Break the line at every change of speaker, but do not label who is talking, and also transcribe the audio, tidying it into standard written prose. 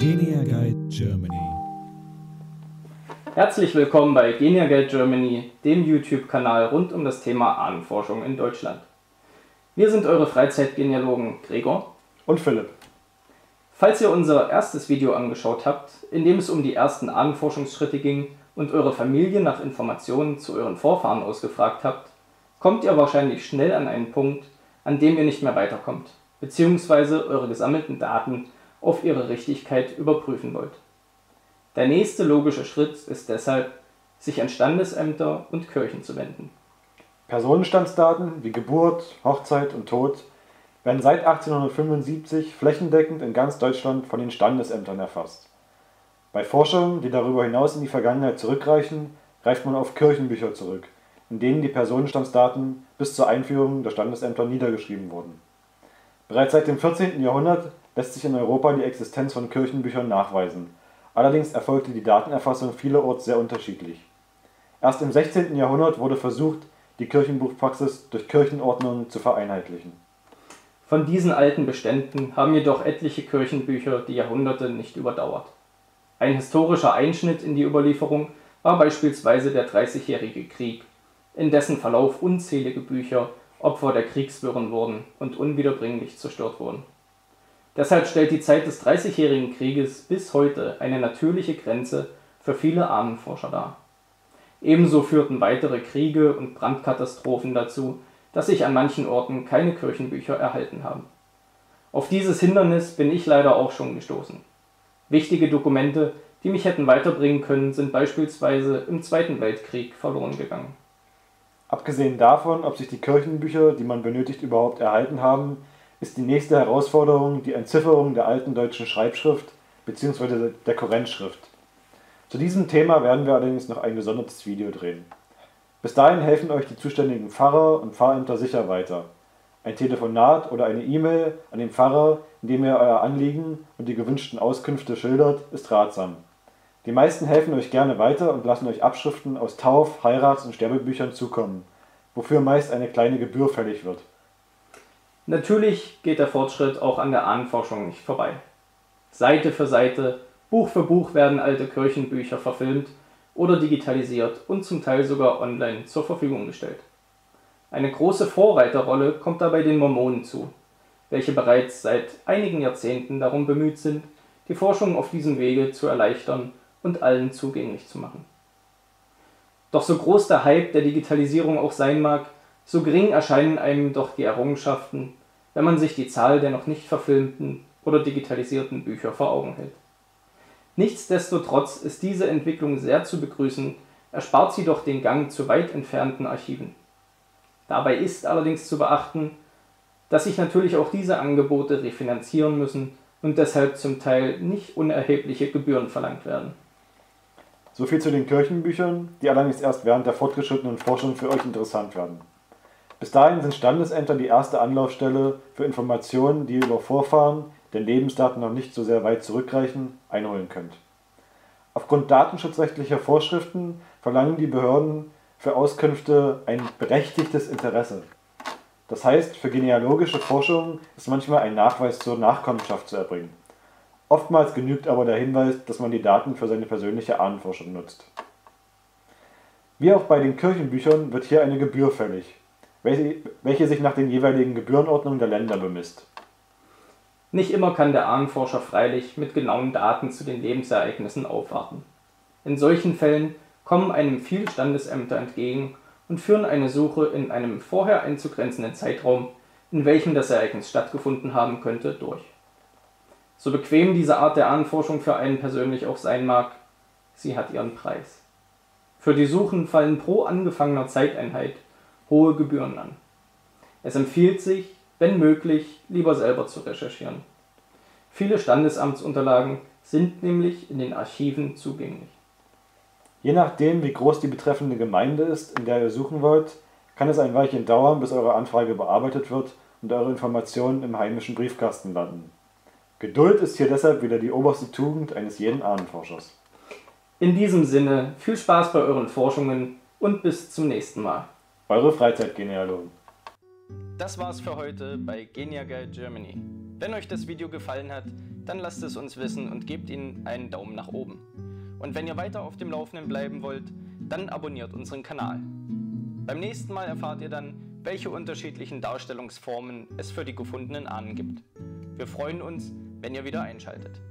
Genia Guide Germany.
Herzlich willkommen bei Genia Guide Germany, dem YouTube-Kanal rund um das Thema Ahnenforschung in Deutschland. Wir sind eure Freizeitgenealogen Gregor
und Philipp.
Falls ihr unser erstes Video angeschaut habt, in dem es um die ersten Ahnenforschungsschritte ging und eure Familie nach Informationen zu euren Vorfahren ausgefragt habt, kommt ihr wahrscheinlich schnell an einen Punkt, an dem ihr nicht mehr weiterkommt, beziehungsweise eure gesammelten Daten auf ihre Richtigkeit überprüfen wollt. Der nächste logische Schritt ist deshalb, sich an Standesämter und Kirchen zu wenden.
Personenstandsdaten wie Geburt, Hochzeit und Tod werden seit 1875 flächendeckend in ganz Deutschland von den Standesämtern erfasst. Bei Forschungen, die darüber hinaus in die Vergangenheit zurückreichen, greift man auf Kirchenbücher zurück, in denen die Personenstandsdaten bis zur Einführung der Standesämter niedergeschrieben wurden. Bereits seit dem 14. Jahrhundert lässt sich in Europa die Existenz von Kirchenbüchern nachweisen, allerdings erfolgte die Datenerfassung vielerorts sehr unterschiedlich. Erst im 16. Jahrhundert wurde versucht, die Kirchenbuchpraxis durch Kirchenordnungen zu vereinheitlichen.
Von diesen alten Beständen haben jedoch etliche Kirchenbücher die Jahrhunderte nicht überdauert. Ein historischer Einschnitt in die Überlieferung war beispielsweise der Dreißigjährige Krieg, in dessen Verlauf unzählige Bücher Opfer der Kriegswirren wurden und unwiederbringlich zerstört wurden. Deshalb stellt die Zeit des Dreißigjährigen Krieges bis heute eine natürliche Grenze für viele Ahnenforscher dar. Ebenso führten weitere Kriege und Brandkatastrophen dazu, dass sich an manchen Orten keine Kirchenbücher erhalten haben. Auf dieses Hindernis bin ich leider auch schon gestoßen. Wichtige Dokumente, die mich hätten weiterbringen können, sind beispielsweise im Zweiten Weltkrieg verloren gegangen.
Abgesehen davon, ob sich die Kirchenbücher, die man benötigt, überhaupt erhalten haben, ist die nächste Herausforderung die Entzifferung der alten deutschen Schreibschrift bzw. der Kurrentschrift. Zu diesem Thema werden wir allerdings noch ein gesondertes Video drehen. Bis dahin helfen euch die zuständigen Pfarrer und Pfarrämter sicher weiter. Ein Telefonat oder eine E-Mail an den Pfarrer, in dem ihr euer Anliegen und die gewünschten Auskünfte schildert, ist ratsam. Die meisten helfen euch gerne weiter und lassen euch Abschriften aus Tauf-, Heirats- und Sterbebüchern zukommen, wofür meist eine kleine Gebühr fällig wird.
Natürlich geht der Fortschritt auch an der Ahnenforschung nicht vorbei. Seite für Seite, Buch für Buch werden alte Kirchenbücher verfilmt oder digitalisiert und zum Teil sogar online zur Verfügung gestellt. Eine große Vorreiterrolle kommt dabei den Mormonen zu, welche bereits seit einigen Jahrzehnten darum bemüht sind, die Forschung auf diesem Wege zu erleichtern und allen zugänglich zu machen. Doch so groß der Hype der Digitalisierung auch sein mag, so gering erscheinen einem doch die Errungenschaften, wenn man sich die Zahl der noch nicht verfilmten oder digitalisierten Bücher vor Augen hält. Nichtsdestotrotz ist diese Entwicklung sehr zu begrüßen, erspart sie doch den Gang zu weit entfernten Archiven. Dabei ist allerdings zu beachten, dass sich natürlich auch diese Angebote refinanzieren müssen und deshalb zum Teil nicht unerhebliche Gebühren verlangt werden.
Soviel zu den Kirchenbüchern, die allerdings erst während der fortgeschrittenen Forschung für euch interessant werden. Bis dahin sind Standesämter die erste Anlaufstelle für Informationen, die ihr über Vorfahren, deren Lebensdaten noch nicht so sehr weit zurückreichen, einholen könnt. Aufgrund datenschutzrechtlicher Vorschriften verlangen die Behörden für Auskünfte ein berechtigtes Interesse. Das heißt, für genealogische Forschung ist manchmal ein Nachweis zur Nachkommenschaft zu erbringen. Oftmals genügt aber der Hinweis, dass man die Daten für seine persönliche Ahnenforschung nutzt. Wie auch bei den Kirchenbüchern wird hier eine Gebühr fällig, welche sich nach den jeweiligen Gebührenordnungen der Länder bemisst.
Nicht immer kann der Ahnenforscher freilich mit genauen Daten zu den Lebensereignissen aufwarten. In solchen Fällen kommen einem viele Standesämter entgegen und führen eine Suche in einem vorher einzugrenzenden Zeitraum, in welchem das Ereignis stattgefunden haben könnte, durch. So bequem diese Art der Ahnenforschung für einen persönlich auch sein mag, sie hat ihren Preis. Für die Suchen fallen pro angefangener Zeiteinheit hohe Gebühren an. Es empfiehlt sich, wenn möglich, lieber selber zu recherchieren. Viele Standesamtsunterlagen sind nämlich in den Archiven zugänglich.
Je nachdem, wie groß die betreffende Gemeinde ist, in der ihr suchen wollt, kann es ein Weilchen dauern, bis eure Anfrage bearbeitet wird und eure Informationen im heimischen Briefkasten landen. Geduld ist hier deshalb wieder die oberste Tugend eines jeden Ahnenforschers.
In diesem Sinne, viel Spaß bei euren Forschungen und bis zum nächsten Mal.
Eure Freizeitgenealogen.
Das war's für heute bei Genia Guide Germany. Wenn euch das Video gefallen hat, dann lasst es uns wissen und gebt ihnen einen Daumen nach oben. Und wenn ihr weiter auf dem Laufenden bleiben wollt, dann abonniert unseren Kanal. Beim nächsten Mal erfahrt ihr dann, welche unterschiedlichen Darstellungsformen es für die gefundenen Ahnen gibt. Wir freuen uns, wenn ihr wieder einschaltet.